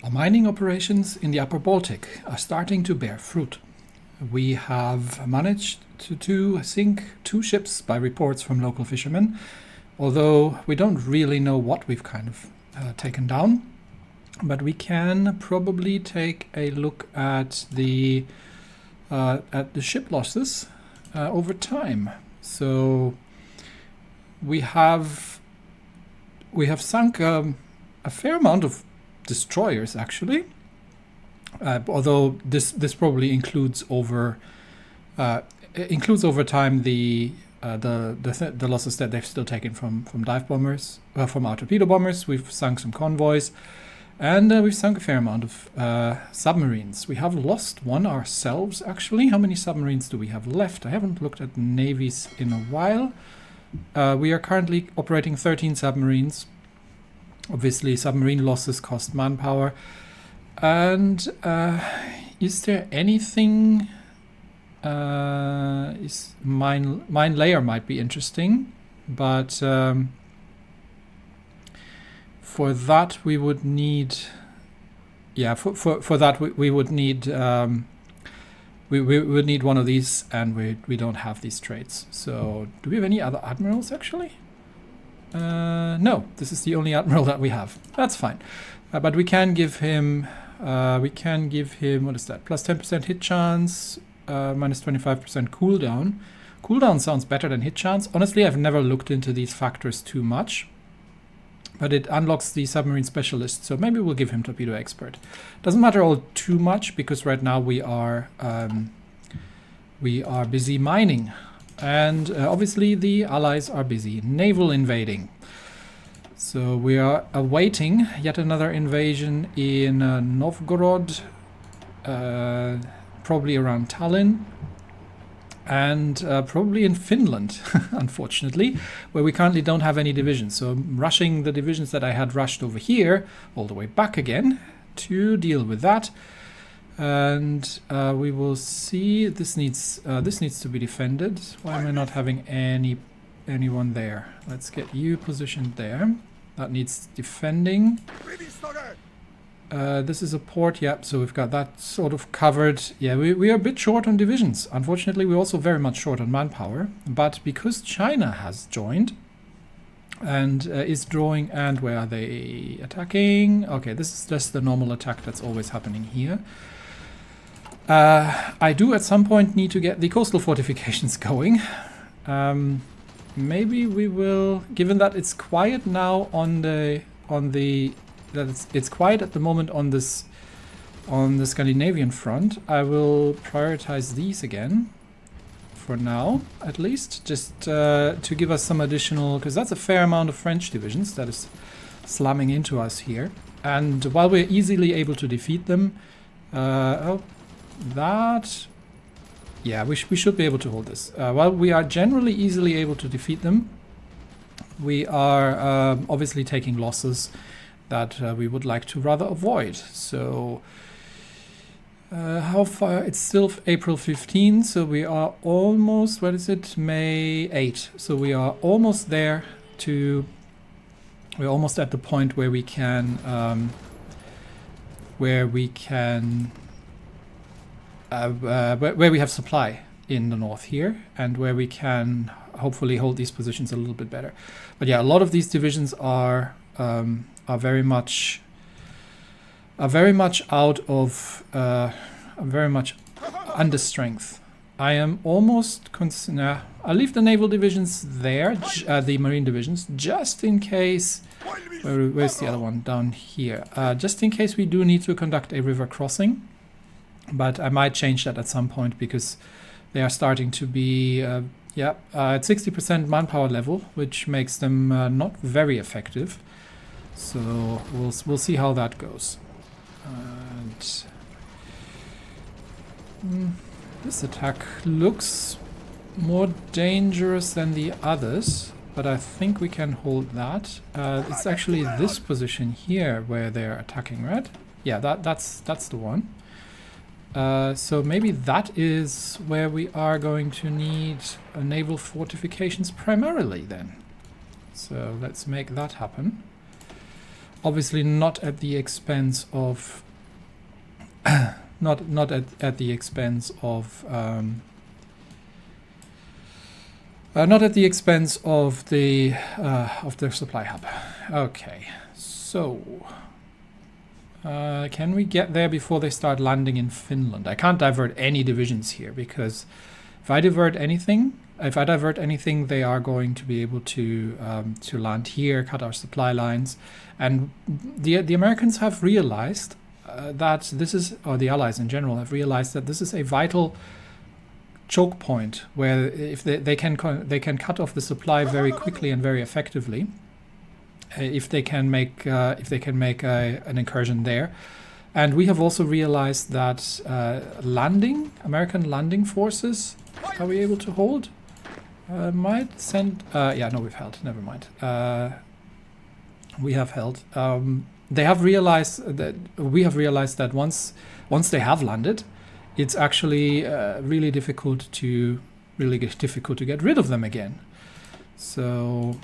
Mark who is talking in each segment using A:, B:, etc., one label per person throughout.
A: Our mining operations in the upper Baltic are starting to bear fruit. We have managed to sink 2 ships by reports from local fishermen, although we don't really know what we've kind of taken down. But we can probably take a look at the ship losses over time. So we have sunk a fair amount of destroyers, actually. Although this probably includes over time the losses that they've still taken from dive bombers, from our torpedo bombers. We've sunk some convoys, and we've sunk a fair amount of submarines. We have lost one ourselves, actually. How many submarines do we have left? I haven't looked at navies in a while. We are currently operating 13 submarines. Obviously, submarine losses cost manpower. And is there anything? Is mine layer might be interesting, but for that we would need, for that we would need we would need one of these, and we don't have these traits. So do we have any other admirals actually? No, this is the only admiral that we have. That's fine, but we can give him what is that? Plus 10% hit chance, minus 25% cooldown. Cooldown sounds better than hit chance. Honestly, I've never looked into these factors too much, but it unlocks the submarine specialist, so maybe we'll give him torpedo expert. Doesn't matter all too much because right now we are busy mining, and obviously the allies are busy naval invading. So we are awaiting yet another invasion in Novgorod, probably around Tallinn, and probably in Finland, unfortunately, where we currently don't have any divisions. So I'm rushing the divisions that I had rushed over here all the way back again to deal with that. And we will see. This needs to be defended. Why am I not having anyone there? Let's get you positioned there. That needs defending. This is a port, yeah, so we've got that sort of covered. Yeah, we are a bit short on divisions. Unfortunately, we're also very much short on manpower. But because China has joined and is drawing, and where are they attacking? Okay, this is just the normal attack that's always happening here. I do at some point need to get the coastal fortifications going. Maybe we will, given that it's quiet now it's quiet at the moment on the Scandinavian front, I will prioritize these again for now, at least, just to give us some additional, because that's a fair amount of French divisions that is slamming into us here. And while we're easily able to defeat them, we should be able to hold this. While we are generally easily able to defeat them, we are obviously taking losses that we would like to rather avoid. So how far? It's still April 15, so we are almost, what is it? May 8. So we are almost there we're almost at the point where we can where we have supply in the north here, and where we can hopefully hold these positions a little bit better. But yeah, a lot of these divisions are very much out of very much under strength. I am almost I'll leave the naval divisions there, the marine divisions, just in case. Where's the other one? Down here. Just in case we do need to conduct a river crossing. But I might change that at some point because they are starting to be at 60% manpower level, which makes them not very effective. So we'll see how that goes. And this attack looks more dangerous than the others, but I think we can hold that. It's actually this position here where they're attacking, right? Yeah, that's the one. So maybe that is where we are going to need naval fortifications primarily then. So let's make that happen. obviously not at the expense of not at the expense of not at the expense of the supply hub. Okay, so can we get there before they start landing in Finland? I can't divert any divisions here because if I divert anything, they are going to be able to land here, cut our supply lines, and the Americans have realized that this is, or the Allies in general have realized that this is a vital choke point where if they can cut off the supply very quickly and very effectively, if they can make an incursion there. And we have also realized that American landing forces, are we able to hold? Might send. Yeah, no, we've held. Never mind. We have held. They have realized that we have realized that once they have landed, it's actually really difficult to get rid of them again. So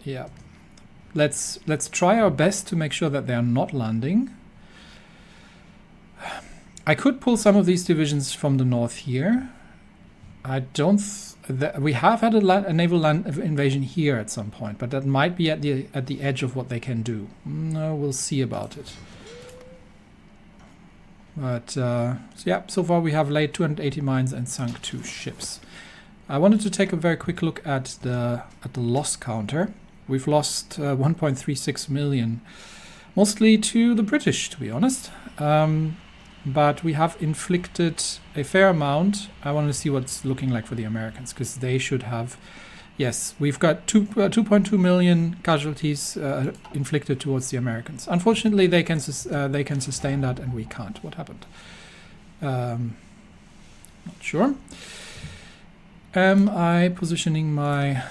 A: yeah, let's try our best to make sure that they are not landing. I could pull some of these divisions from the north here. I don't. We have had a naval land invasion here at some point, but that might be at the edge of what they can do. No, we'll see about it. But so yeah, so far we have laid 280 mines and sunk 2 ships. I wanted to take a very quick look at the loss counter. We've lost 1.36 million, mostly to the British, to be honest. But we have inflicted a fair amount. I want to see what's looking like for the Americans, because they should have. Yes, we've got 2.2 million casualties inflicted towards the Americans. Unfortunately, they can sustain that, and we can't. What happened? Not sure. Am I positioning my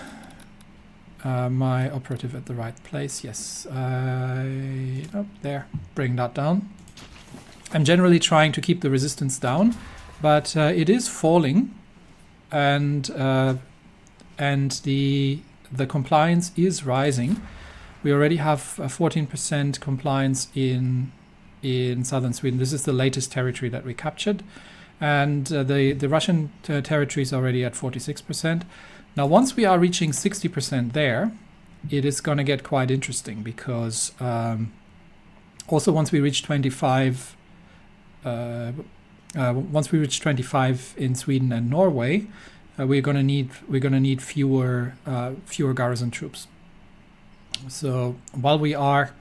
A: my operative at the right place? Yes. Oh, there. Bring that down. I'm generally trying to keep the resistance down, but it is falling, and the compliance is rising. We already have 14% compliance in southern Sweden. This is the latest territory that we captured, and the Russian territory is already at 46%. Now, once we are reaching 60% there, it is going to get quite interesting, because also once we reach 25. Once we reach 25 in Sweden and Norway, we're gonna need fewer garrison troops. So while we are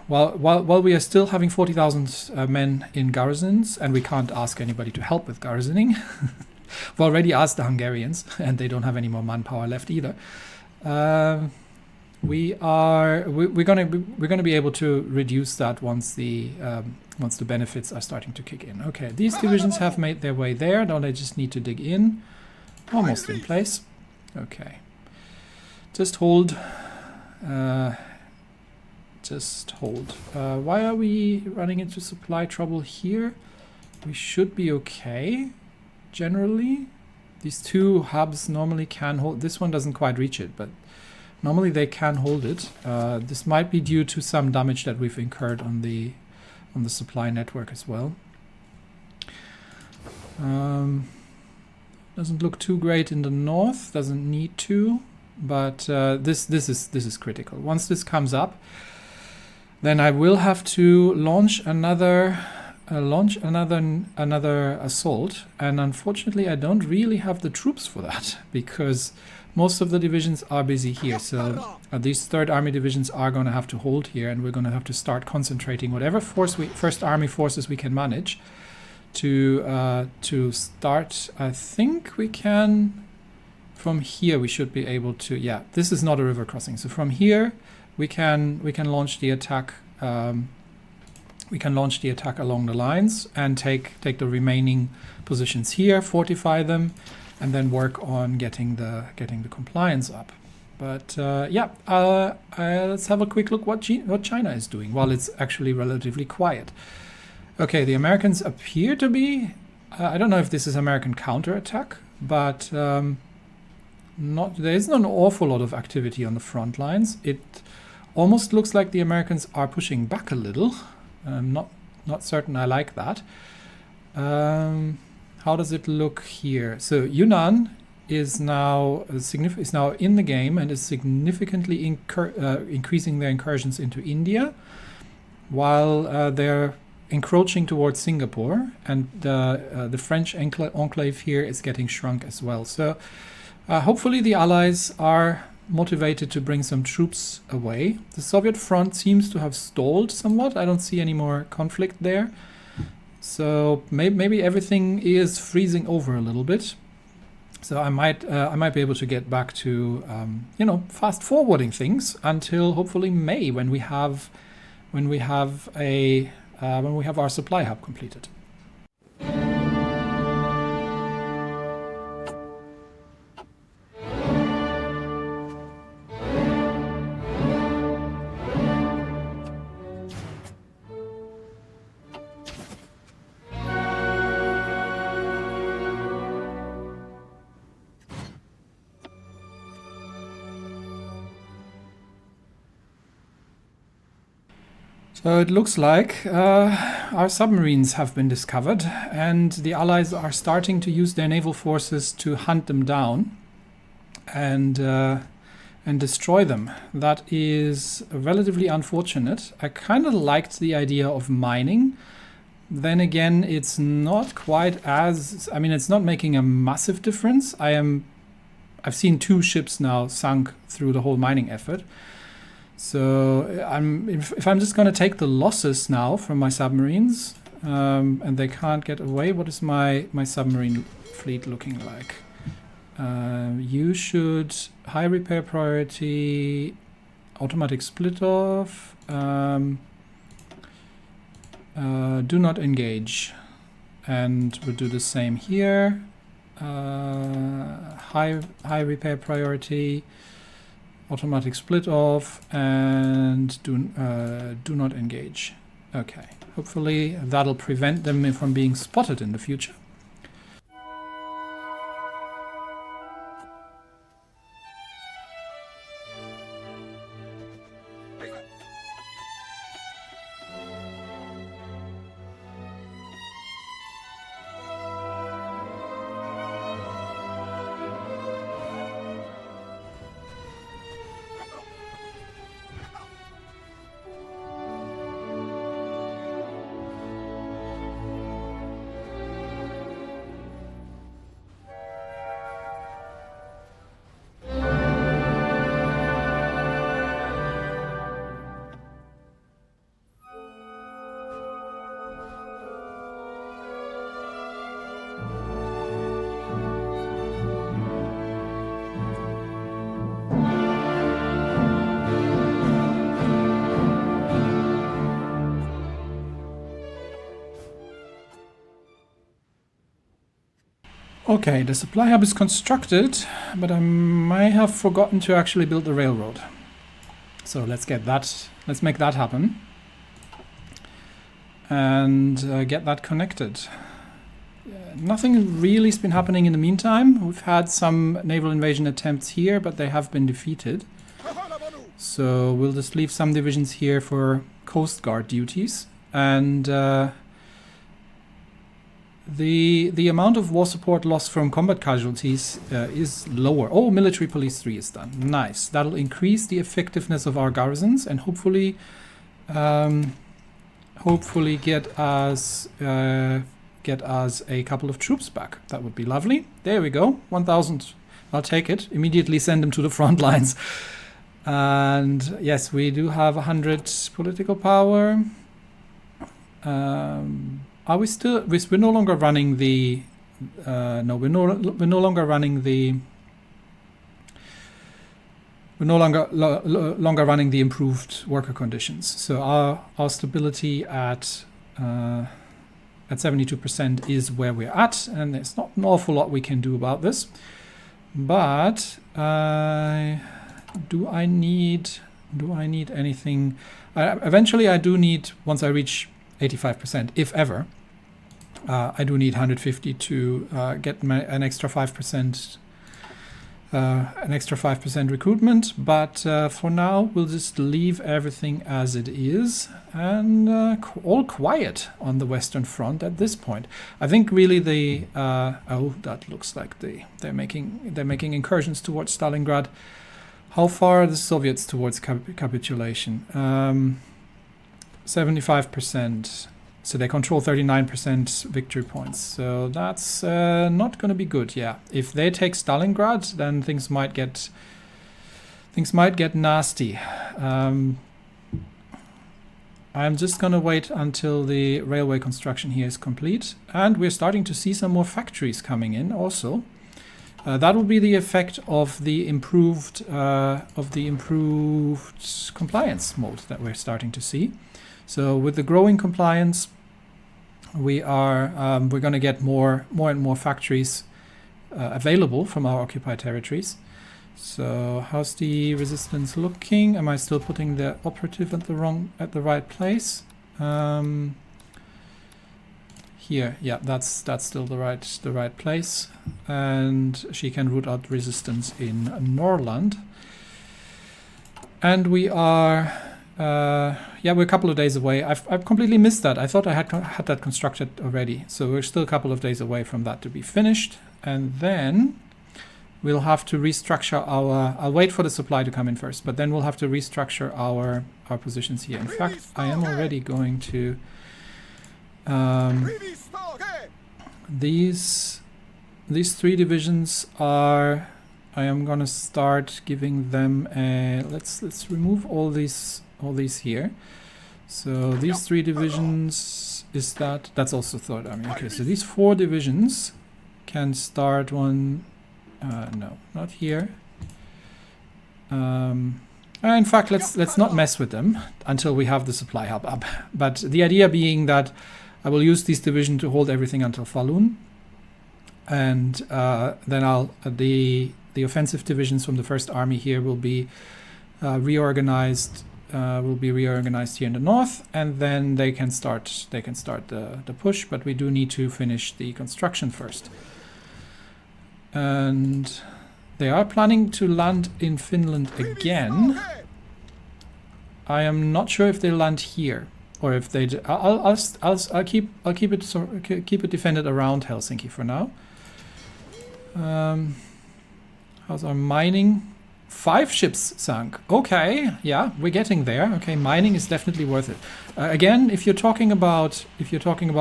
A: while we are still having 40,000 men in garrisons, and we can't ask anybody to help with garrisoning, we've already asked the Hungarians, and they don't have any more manpower left either. We're gonna be able to reduce that once the benefits are starting to kick in. Okay, these divisions have made their way there. Now they just need to dig in. Almost in place. Okay, just hold. Just hold. Why are we running into supply trouble here? We should be okay. Generally, these 2 hubs normally can hold. This one doesn't quite reach it, but normally they can hold it. This might be due to some damage that we've incurred on the supply network as well. Doesn't look too great in the north. Doesn't need to, but this is critical. Once this comes up, then I will have to launch another assault, and unfortunately I don't really have the troops for that, because most of the divisions are busy here. So these 3rd Army divisions are going to have to hold here, and we're going to have to start concentrating whatever First Army forces we can manage to start. I think we can, from here we should be able to. Yeah, this is not a river crossing, so from here we can launch the attack. We can launch the attack along the lines and take the remaining positions here, fortify them, and then work on getting the compliance up. But yeah, let's have a quick look what China is doing while it's actually relatively quiet. Okay, the Americans appear to be. I don't know if this is American counterattack, but there isn't an awful lot of activity on the front lines. It almost looks like the Americans are pushing back a little. I'm not certain I like that. How does it look here? So Yunnan is now in the game and is significantly increasing their incursions into India, while they're encroaching towards Singapore, and the French enclave here is getting shrunk as well. So hopefully the Allies are motivated to bring some troops away. The Soviet front seems to have stalled somewhat. I don't see any more conflict there. So maybe everything is freezing over a little bit. So I might be able to get back to fast forwarding things until hopefully May, when we have our supply hub completed. So it looks like our submarines have been discovered, and the Allies are starting to use their naval forces to hunt them down and destroy them. That is relatively unfortunate. I kind of liked the idea of mining. Then again, it's not quite as... I mean, it's not making a massive difference. I've seen 2 ships now sunk through the whole mining effort. So if I'm just going to take the losses now from my submarines, and they can't get away, what is my submarine fleet looking like? You should high repair priority, automatic split off, do not engage, and we'll do the same here. High repair priority, automatic split off, and do not engage. Okay, hopefully that'll prevent them from being spotted in the future. Okay, the supply hub is constructed, but I might have forgotten to actually build the railroad. So let's make that happen. And get that connected. Nothing really has been happening in the meantime. We've had some naval invasion attempts here, but they have been defeated. So we'll just leave some divisions here for Coast Guard duties. And the amount of war support lost from combat casualties is lower. Oh, military police 3 is done. Nice. That'll increase the effectiveness of our garrisons and hopefully get us a couple of troops back. That would be lovely. There we go. 1,000. I'll take it. Immediately send them to the front lines. And yes, we do have 100 political power. Are we still? We're no longer running the. No, we're no longer running the. We're no longer running the improved worker conditions. So our stability at 72% is where we're at, and there's not an awful lot we can do about this. But do I need anything? Eventually, I do need, once I reach 85%, if ever. I do need 150 to get an extra 5% an extra 5% recruitment, but for now we'll just leave everything as it is, and all quiet on the Western Front at this point. I think really the oh, that looks like they're making incursions towards Stalingrad. How far are the Soviets towards capitulation? 75%. So they control 39% victory points. So that's not going to be good. Yeah, if they take Stalingrad, then things might get nasty. I'm just going to wait until the railway construction here is complete, and we're starting to see some more factories coming in also. That will be the effect of the improved compliance mode that we're starting to see. So with the growing compliance, we're going to get more and more factories available from our occupied territories. So how's the resistance looking? Am I still putting the operative at the right place? Here, yeah, that's still the right place, and she can root out resistance in Norrland. And we are. Yeah, we're a couple of days away. I've completely missed that. I thought I had that constructed already. So we're still a couple of days away from that to be finished. And then we'll have to restructure our... I'll wait for the supply to come in first, but then we'll have to restructure our positions here. In fact, I am already going to... These 3 divisions are... I am going to start giving them a... Let's remove all these here. So these 3 divisions, that's also Third Army. Okay, so these 4 divisions can start one. No, not here. In fact, let's not mess with them until we have the supply hub up. But the idea being that I will use this division to hold everything until Falun, and then the offensive divisions from the First Army here will be reorganized. Will be reorganized here in the north, and then they can start the push, but we do need to finish the construction first. And they are planning to land in Finland again. I am not sure if they land here or if they. I'll keep it defended around Helsinki for now. How's our mining? 5 ships sunk. Okay, yeah, we're getting there. Okay, mining is definitely worth it. Again, if you're talking about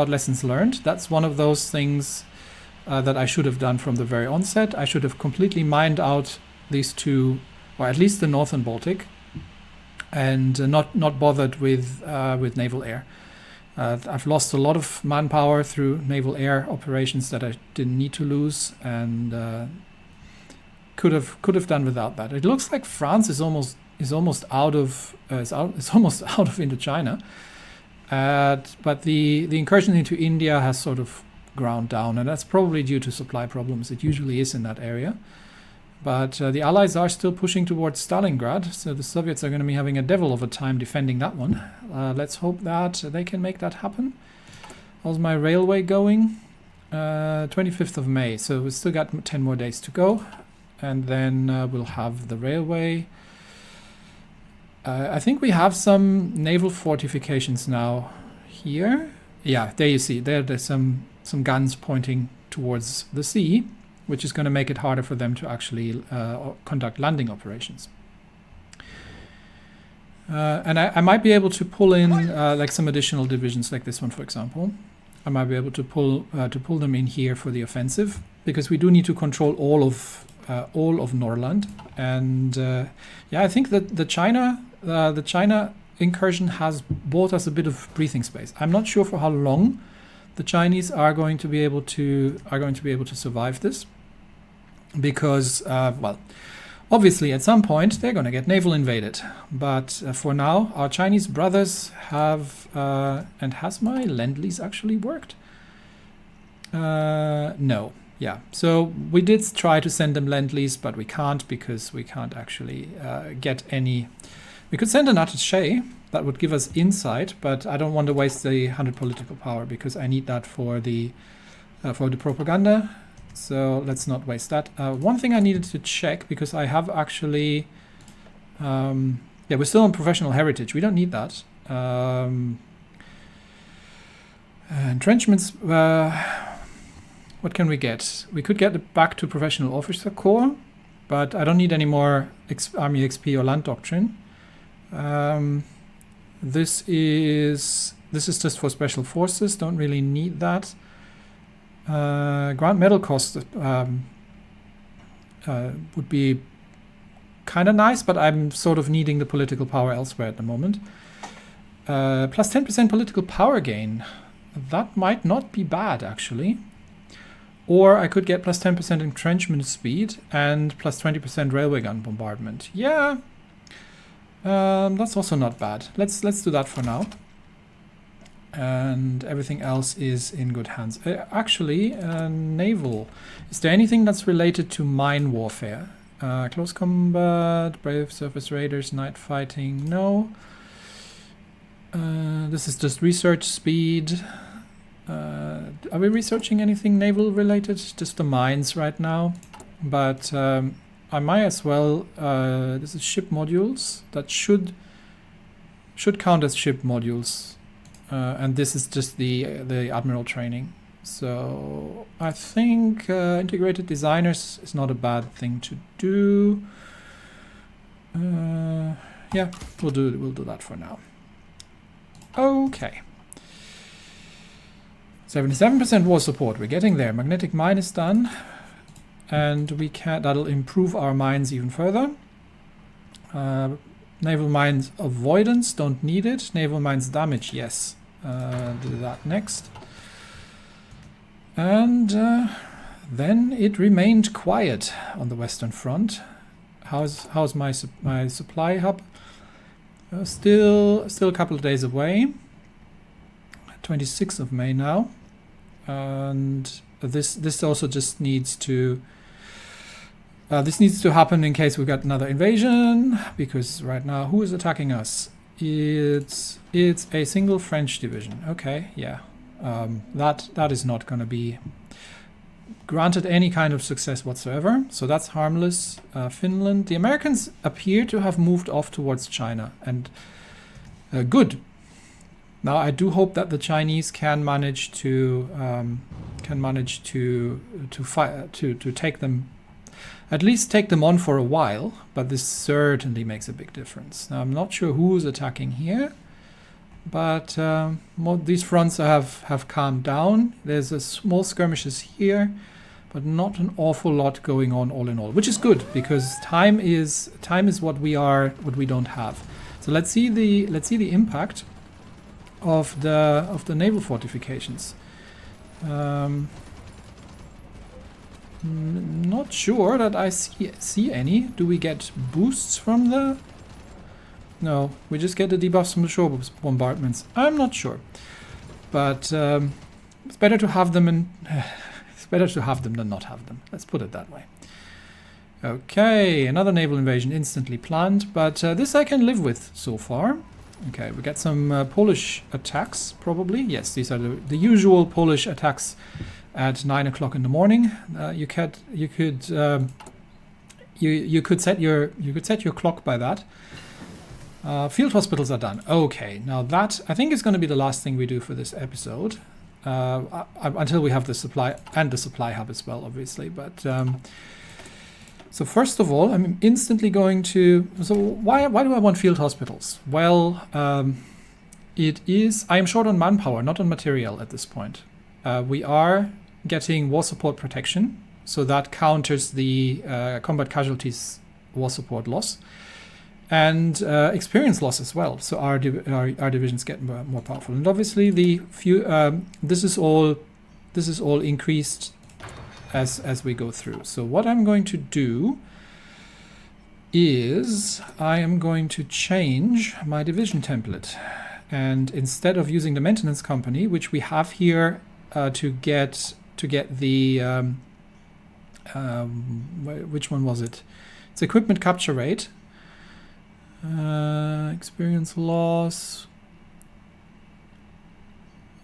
A: lessons learned, that's one of those things that I should have done from the very onset. I should have completely mined out these 2, or at least the northern Baltic, and not bothered with naval air. I've lost a lot of manpower through naval air operations that I didn't need to lose, and could have done without that. It looks like France is almost out of Indochina, but the incursion into India has sort of ground down, and that's probably due to supply problems. It usually is in that area, but the Allies are still pushing towards Stalingrad, so the Soviets are going to be having a devil of a time defending that one. Let's hope that they can make that happen. How's my railway going? 25th of May, so we've still got 10 more days to go. And then we'll have the railway. I think we have some naval fortifications now here. Yeah, there you see. There's some guns pointing towards the sea, which is going to make it harder for them to actually conduct landing operations. And I might be able to pull in like some additional divisions, like this one, for example. I might be able to pull them in here for the offensive, because we do need to control all of Norrland, and yeah, I think that the China incursion has bought us a bit of breathing space. I'm not sure for how long the Chinese are going to be able to survive this, because well, obviously at some point they're going to get naval invaded. But for now, our Chinese brothers have and has my Lend-Lease actually worked? No. Yeah, so we did try to send them Lend-Lease, but we can't, because we can't actually get any. We could send an attaché, that would give us insight, but I don't want to waste the 100 political power, because I need that for the propaganda. so let's not waste that. One thing I needed to check, because I have actually, yeah, we're still on professional heritage. We don't need that. Entrenchments, what can we get? We could get it back to professional officer corps, but I don't need any more army XP or land doctrine. This is just for special forces. Don't really need that. Grant medal cost would be kind of nice, but I'm sort of needing the political power elsewhere at the moment. Plus 10% political power gain. That might not be bad, actually. Or I could get plus 10% entrenchment speed and plus 20% railway gun bombardment. Yeah, that's also not bad. Let's do that for now. And everything else is in good hands. Actually, naval. Is there anything that's related to mine warfare? Close combat, brave surface raiders, night fighting, no. This is just research speed. Are we researching anything naval related? Just the mines right now. But I might as well. This is ship modules. That should count as ship modules. And this is just the admiral training. So I think integrated designers is not a bad thing to do. Yeah, we'll do that for now. Okay. 77% war support. We're getting there. Magnetic mine is done, and that'll improve our mines even further. Naval mines avoidance, don't need it. Naval mines damage, yes. Do that next. And then it remained quiet on the Western Front. How's my supply hub? Still a couple of days away. 26th of May now, and this also just needs to happen in case we got another invasion, because right now who is attacking us? It's a single French division. Okay, yeah, that is not going to be granted any kind of success whatsoever, so that's harmless. Finland, the Americans appear to have moved off towards China, and good. Now I do hope that the Chinese can manage to take them, at least take them on for a while. But this certainly makes a big difference. Now I'm not sure who's attacking here, but these fronts have calmed down. There's a small skirmishes here, but not an awful lot going on all in all, which is good, because time is what we don't have. So let's see the impact of the naval fortifications. Not sure that I see any. Do we get boosts from the? No, we just get the debuffs from the shore bombardments. I'm not sure, but it's better to have them, and it's better to have them than not have them. Let's put it that way. Okay, another naval invasion instantly planned, but this I can live with so far. Okay, we get some Polish attacks, probably. Yes, these are the usual Polish attacks at 9 o'clock in the morning. You could set your clock by that. Field hospitals are done. Okay, now that I think is going to be the last thing we do for this episode, until we have the supply and the supply hub as well, obviously. But so first of all, I'm instantly going to. So why do I want field hospitals? Well, I am short on manpower, not on material at this point. We are getting war support protection, so that counters the combat casualties war support loss, and experience loss as well. So our divisions get more powerful, and obviously this is all increased as we go through. So what I'm going to do is I am going to change my division template, and instead of using the maintenance company, which we have here to get the which one was it? It's equipment capture rate, experience loss.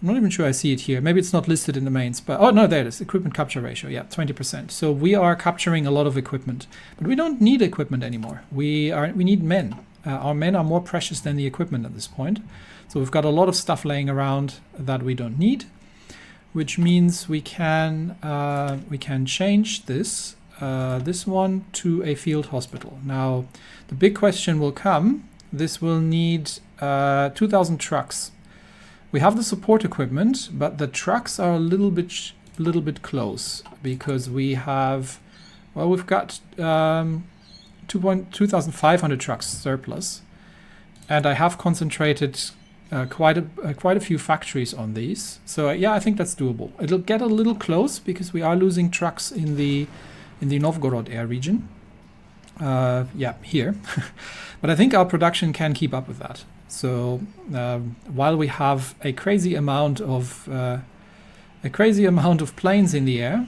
A: I'm not even sure I see it here. Maybe it's not listed in the mains, but oh no, there it is. Equipment capture ratio, yeah, 20%. So we are capturing a lot of equipment, but we don't need equipment anymore. We need men. Our men are more precious than the equipment at this point. So we've got a lot of stuff laying around that we don't need, which means we can change this one to a field hospital. Now, the big question will come. This will need 2,000 trucks. We have the support equipment, but the trucks are a little bit close because we have, well, we've got 2,500 trucks surplus, and I have concentrated quite a few factories on these. So yeah, I think that's doable. It'll get a little close because we are losing trucks in the Novgorod air region. Yeah, here, but I think our production can keep up with that. So while we have a crazy amount of planes in the air,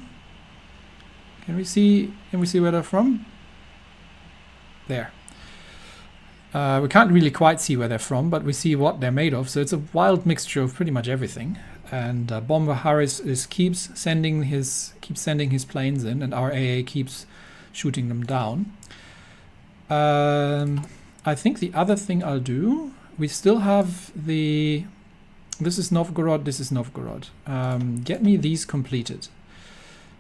A: can we see where they're from? There. We can't really quite see where they're from, but we see what they're made of. So it's a wild mixture of pretty much everything. And Bomber Harris keeps sending his planes in, and our AA keeps shooting them down. I think the other thing I'll do, we still have this is Novgorod, this is Novgorod. Get me these completed.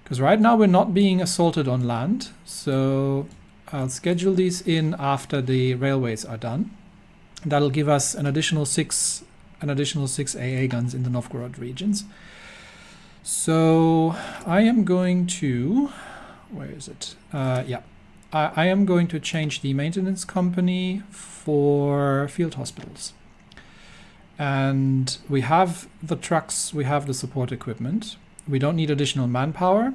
A: Because right now we're not being assaulted on land, so I'll schedule these in after the railways are done. That'll give us an additional six AA guns in the Novgorod regions. So I am going to, where is it? Yeah. I am going to change the maintenance company for field hospitals. And we have the trucks, we have the support equipment. We don't need additional manpower.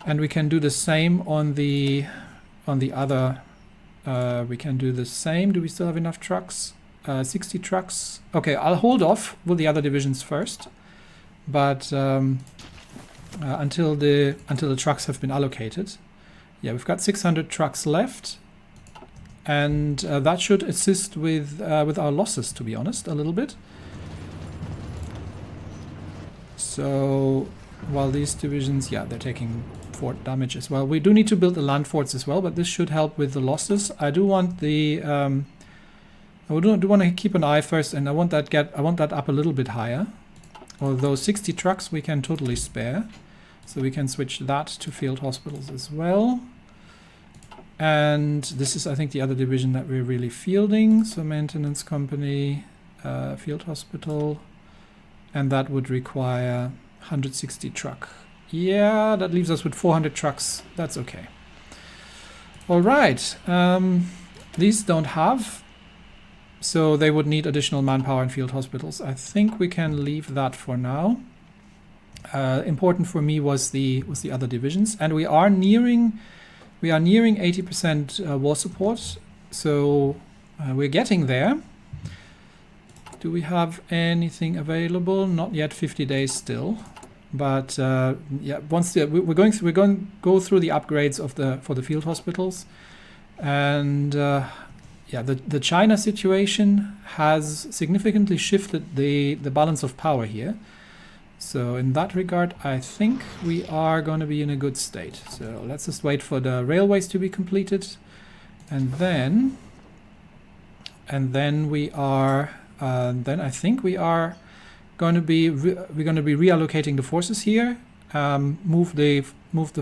A: And we can do the same on the other. We can do the same. Do we still have enough trucks? 60 trucks. Okay, I'll hold off with the other divisions first. But until the trucks have been allocated. Yeah, we've got 600 trucks left, and that should assist with our losses, to be honest, a little bit. So while these divisions, yeah, they're taking fort damage as well. We do need to build the land forts as well, but this should help with the losses. I do want the I do want to keep an eye first, and I want that up a little bit higher. Although 60 trucks we can totally spare. So we can switch that to field hospitals as well. And this is, I think, the other division that we're really fielding. So maintenance company, field hospital. And that would require 160 truck. Yeah, that leaves us with 400 trucks. That's okay. All right. These don't have. So they would need additional manpower in field hospitals. I think we can leave that for now. Important for me was the other divisions, and we are nearing 80% war support, so we're getting there. Do we have anything available? Not yet. 50 days still, but yeah. We're going to go through the upgrades for the field hospitals, and yeah, the China situation has significantly shifted the balance of power here. So in that regard, I think we are going to be in a good state. So let's just wait for the railways to be completed, and then we are. Then I think we are going to be reallocating the forces here. Move the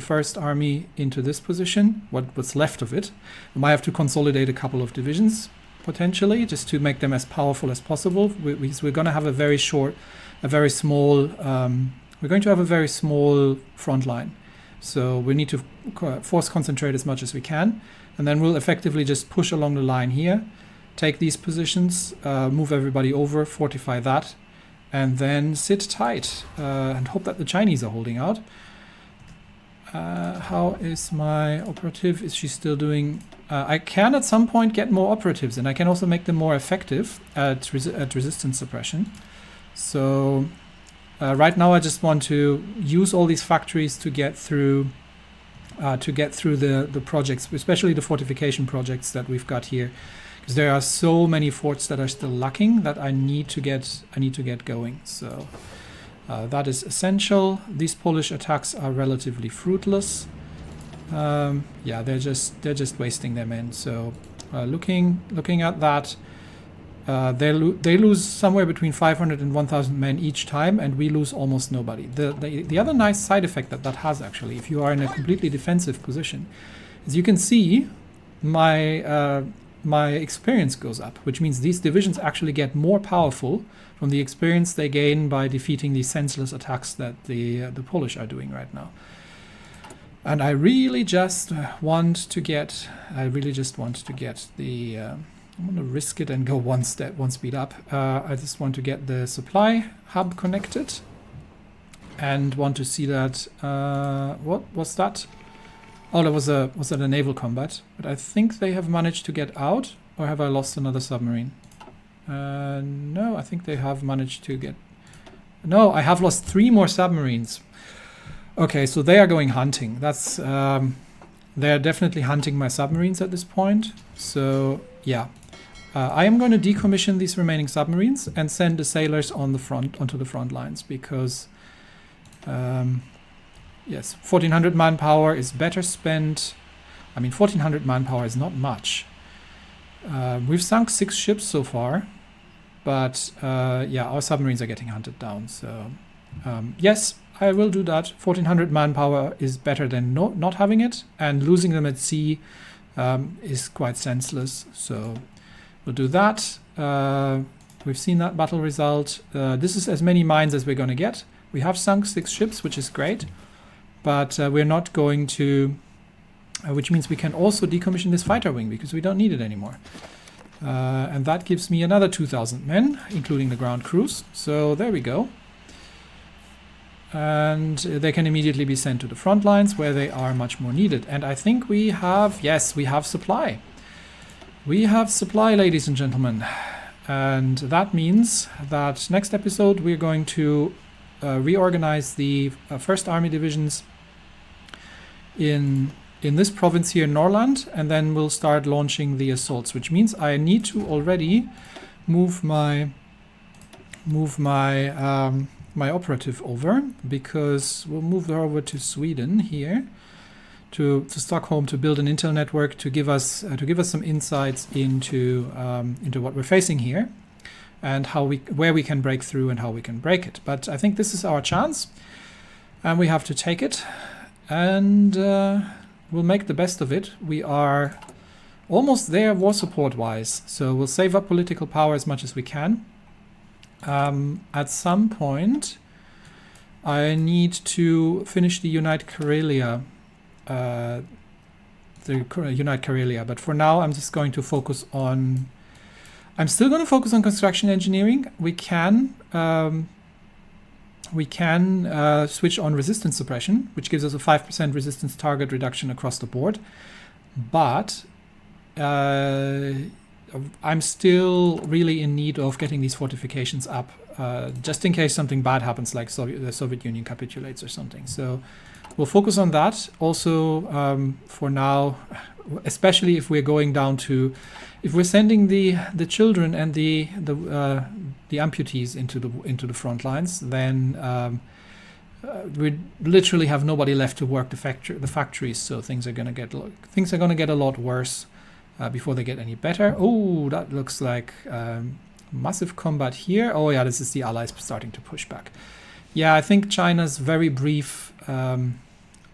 A: first army into this position. What's left of it. We might have to consolidate a couple of divisions potentially, just to make them as powerful as possible. We're going to have a very small front line, so we need to force concentrate as much as we can, and then we'll effectively just push along the line here, take these positions, move everybody over, fortify that, and then sit tight and hope that the Chinese are holding out. How is my operative? Is she still doing? I can at some point get more operatives, and I can also make them more effective at resistance suppression. So right now I just want to use all these factories to get through the projects, especially the fortification projects that we've got here, There are so many forts that are still lacking that I need to get going. So that is essential. These Polish attacks are relatively fruitless. Yeah, they're just wasting their men. So looking at that, they lose somewhere between 500 and 1,000 men each time, and we lose almost nobody. The other nice side effect that has, actually, if you are in a completely defensive position, is you can see my experience goes up, which means these divisions actually get more powerful from the experience they gain by defeating these senseless attacks that the Polish are doing right now. And I really just want to get the I'm going to risk it and go one speed up. I just want to get the supply hub connected and want to see that. What was that? Oh, was that a naval combat? But I think they have managed to get out, or have I lost another submarine? No, I think they have managed to get... No, I have lost 3 more submarines. Okay, so they are going hunting. That's they're definitely hunting my submarines at this point. So yeah, I am going to decommission these remaining submarines and send the sailors onto the front lines, because yes, 1,400 manpower is better spent. I mean, 1,400 manpower is not much. We've sunk 6 ships so far, but yeah, our submarines are getting hunted down. So yes, I will do that. 1,400 manpower is better than not having it, and losing them at sea is quite senseless. So we'll do that. We've seen that battle result. This is as many mines as we're going to get. We have sunk 6 ships, which is great, but we're not going to, which means we can also decommission this fighter wing, because we don't need it anymore. And that gives me another 2,000 men, including the ground crews. So there we go. And they can immediately be sent to the front lines, where they are much more needed. And I think we have, yes, we have supply. We have supply, ladies and gentlemen. And that means that next episode we're going to reorganize the 1st Army divisions in this province here in Norland, and then we'll start launching the assaults, which means I need to already move my my operative over, because we'll move her over to Sweden here, to Stockholm, to build an intel network to give us some insights into what we're facing here, and where we can break through and how we can break it. But I think this is our chance, and we have to take it, and we'll make the best of it. We are almost there war support wise, so we'll save up political power as much as we can. At some point, I need to finish the Unite Karelia, but for now I'm just going to focus on... I'm still going to focus on construction engineering. We can switch on resistance suppression, which gives us a 5% resistance target reduction across the board, but I'm still really in need of getting these fortifications up, just in case something bad happens, like the Soviet Union capitulates or something. So we'll focus on that. Also, for now, especially if we're going down to, if we're sending the children and the amputees into the front lines, then we literally have nobody left to work the factories. So things are going to get a lot worse before they get any better. Oh, that looks like massive combat here. Oh yeah, this is the Allies starting to push back. Yeah, I think China's very brief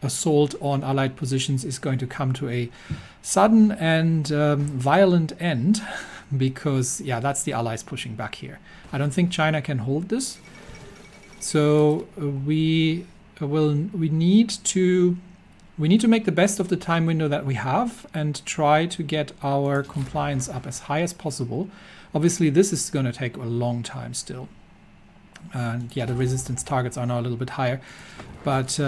A: assault on Allied positions is going to come to a sudden and violent end, because yeah, that's the Allies pushing back here. I don't think China can hold this. So we need to make the best of the time window that we have and try to get our compliance up as high as possible. Obviously, this is going to take a long time still. And yeah, the resistance targets are now a little bit higher, but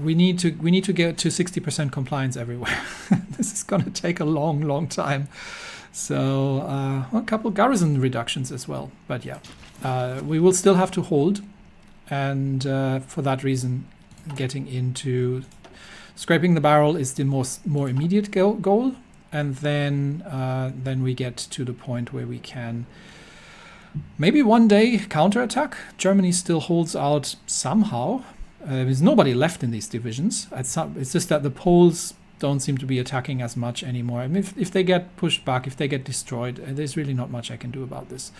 A: we need to get to 60% compliance everywhere. This is going to take a long time. So a couple garrison reductions as well. But yeah, we will still have to hold, and for that reason, getting into scraping the barrel is the more immediate goal. and then we get to the point where we can maybe one day counterattack. Germany still holds out somehow. There's nobody left in these divisions. It's just that the Poles don't seem to be attacking as much anymore. I mean, if they get pushed back, if they get destroyed, there's really not much I can do about this.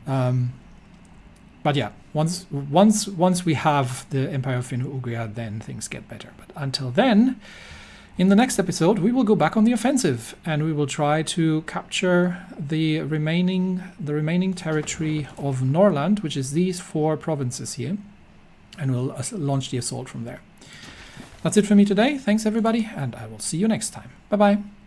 A: But yeah, once we have the Empire of Finno-Ugria, then things get better. But until then, in the next episode, we will go back on the offensive and we will try to capture the remaining territory of Norland, which is these 4 provinces here, and we'll launch the assault from there. That's it for me today. Thanks everybody, and I will see you next time. Bye bye.